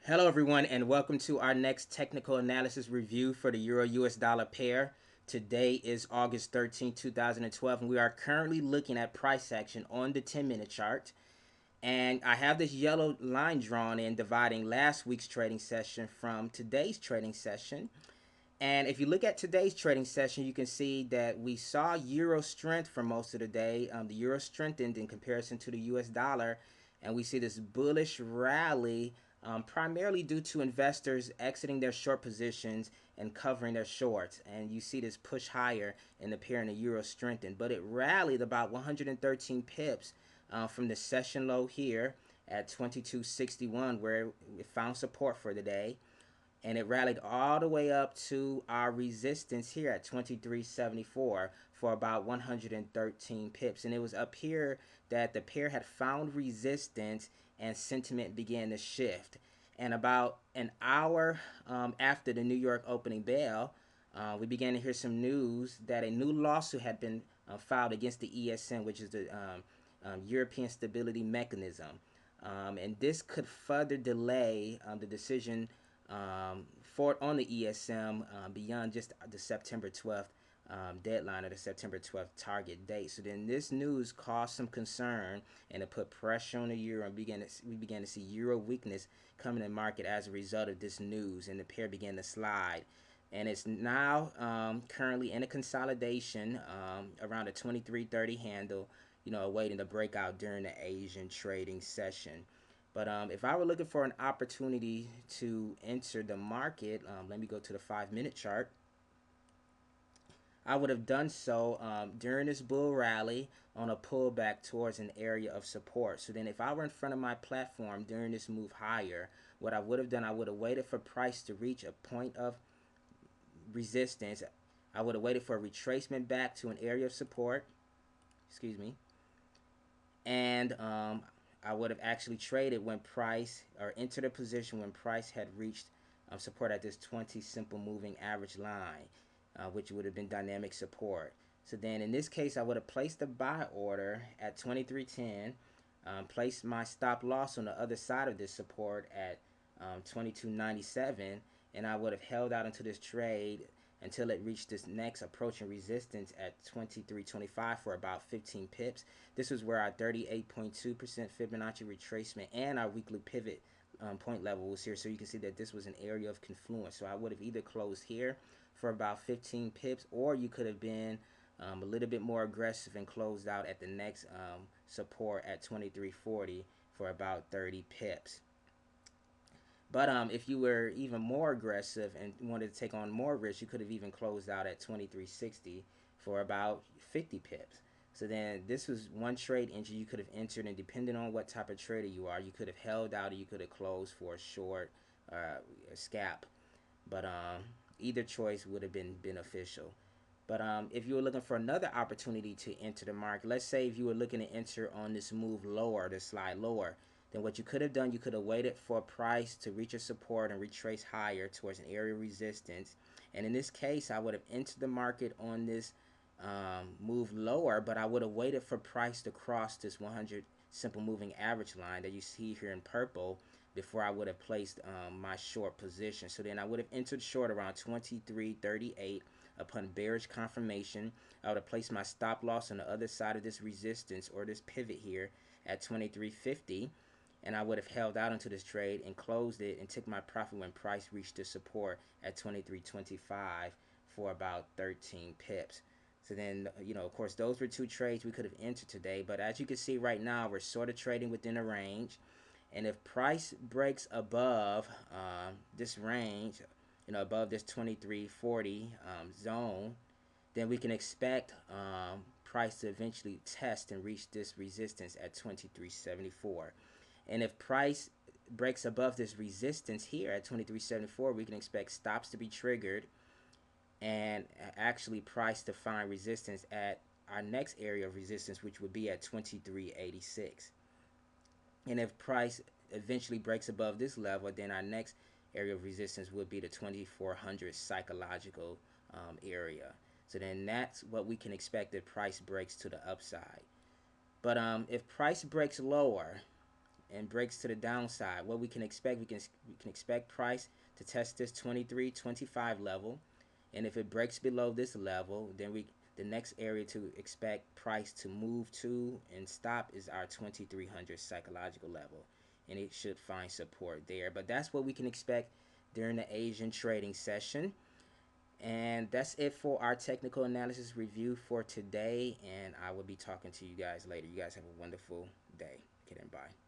Hello everyone and welcome to our next technical analysis review for the Euro US dollar pair. Today is August 13, 2012 and we are currently looking at price action on the 10-minute chart. And I have this yellow line drawn in dividing last week's trading session from today's trading session. And if you look at today's trading session, you can see that we saw euro strength for most of the day. The euro strengthened in comparison to the US dollar, and we see this bullish rally primarily due to investors exiting their short positions and covering their shorts. And you see this push higher in the pair and the euro strengthened, but it rallied about 113 pips from the session low here at 22.61, where it found support for the day, and it rallied all the way up to our resistance here at 23.74 for about 113 pips. And it was up here that the pair had found resistance and sentiment began to shift. And about an hour after the New York opening bell, we began to hear some news that a new lawsuit had been filed against the ESM, which is the European Stability Mechanism. And this could further delay the decision for on the ESM beyond just the September 12th deadline or the September 12th target date. So then this news caused some concern and it put pressure on the euro, and we began to see euro weakness coming in the market as a result of this news, and the pair began to slide. And it's now currently in a consolidation around a 23.30 handle, awaiting the breakout during the Asian trading session. But if I were looking for an opportunity to enter the market, let me go to the 5-minute chart. I would have done so during this bull rally on a pullback towards an area of support. So then if I were in front of my platform during this move higher, what I would have done, I would have waited for price to reach a point of resistance. I would have waited for a retracement back to an area of support. Excuse me. And I would have actually traded when price, or entered a position when price had reached support at this 20 simple moving average line, which would have been dynamic support. So then in this case, I would have placed a buy order at 23.10, placed my stop loss on the other side of this support at 22.97, and I would have held out into this trade until it reached this next approaching resistance at 23.25 for about 15 pips. This was where our 38.2% Fibonacci retracement and our weekly pivot point level was here. So you can see that this was an area of confluence. So I would have either closed here for about 15 pips, or you could have been a little bit more aggressive and closed out at the next support at 23.40 for about 30 pips. But if you were even more aggressive and wanted to take on more risk, you could have even closed out at 23.60 for about 50 pips. So then this was one trade entry you could have entered, and depending on what type of trader you are, you could have held out or you could have closed for a short a scalp. But either choice would have been beneficial. But if you were looking for another opportunity to enter the market, let's say if you were looking to enter on this move lower, this slide lower, then what you could have done, you could have waited for a price to reach a support and retrace higher towards an area of resistance. And in this case, I would have entered the market on this move lower, but I would have waited for price to cross this 100 simple moving average line that you see here in purple before I would have placed my short position. So then I would have entered short around 23.38. Upon bearish confirmation, I would have placed my stop loss on the other side of this resistance or this pivot here at 23.50, and I would have held out into this trade and closed it and took my profit when price reached the support at 23.25 for about 13 pips. So then, of course, those were two trades we could have entered today. But as you can see right now, we're sort of trading within a range. And if price breaks above this range, above this 23.40 zone, then we can expect price to eventually test and reach this resistance at 23.74. And if price breaks above this resistance here at 23.74, we can expect stops to be triggered and actually price to find resistance at our next area of resistance, which would be at 23.86. And if price eventually breaks above this level, then our next area of resistance would be the 2400 psychological area. So then that's what we can expect if price breaks to the upside. But if price breaks lower and breaks to the downside, what we can expect, we can expect price to test this 23.25 level, and if it breaks below this level, then the next area to expect price to move to and stop is our 2300 psychological level, and it should find support there. But that's what we can expect during the Asian trading session. And that's it for our technical analysis review for today, and I will be talking to you guys later. You guys have a wonderful day. Okay, then, bye.